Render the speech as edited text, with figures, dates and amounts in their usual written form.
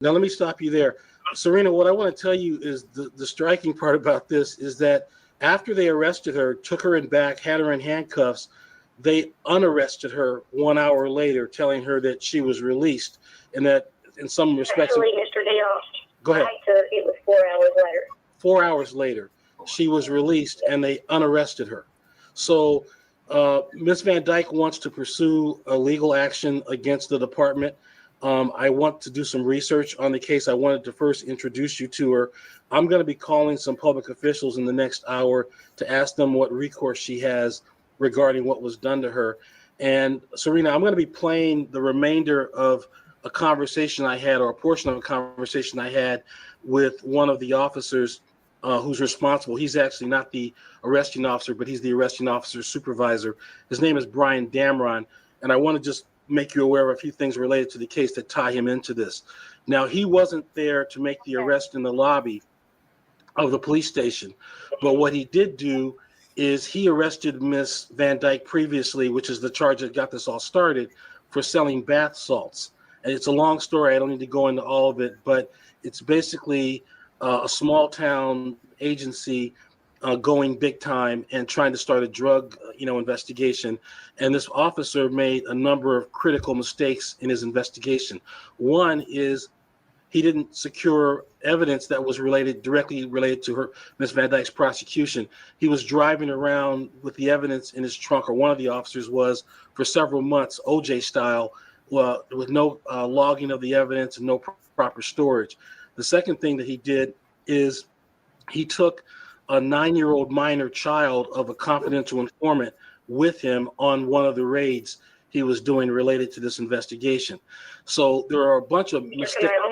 Now, let me stop you there. Serena, what I want to tell you is the striking part about this is that after they arrested her, took her in back, had her in handcuffs, they unarrested her 1 hour later, telling her that she was released and that in some respects. Actually, Mr. Dale, go ahead. it was 4 hours later. 4 hours later, she was released and they unarrested her. So Ms. Van Dyke wants to pursue a legal action against the department. I want to do some research on the case. I wanted to first introduce you to her. I'm going to be calling some public officials in the next hour to ask them what recourse she has regarding what was done to her. And Serena, I'm going to be playing the remainder of a conversation I had, or a portion of a conversation I had with one of the officers who's responsible. He's actually not the arresting officer, but he's the arresting officer's supervisor. His name is Brian Damron. And I want to just make you aware of a few things related to the case that tie him into this. Now, he wasn't there to make the arrest in the lobby of the police station, but what he did do is he arrested Miss Van Dyke previously, which is the charge that got this all started, for selling bath salts. And it's a long story. I don't need to go into all of it, but it's basically a small town agency going big time and trying to start a drug, investigation. And this officer made a number of critical mistakes in his investigation. One is he didn't secure evidence that was directly related to her, Ms. Van Dyke's prosecution. He was driving around with the evidence in his trunk, or one of the officers was, for several months, OJ style, with no logging of the evidence and no proper storage. The second thing that he did is he took a 9-year-old minor child of a confidential informant with him on one of the raids he was doing related to this investigation. So there are a bunch of mistakes. Can I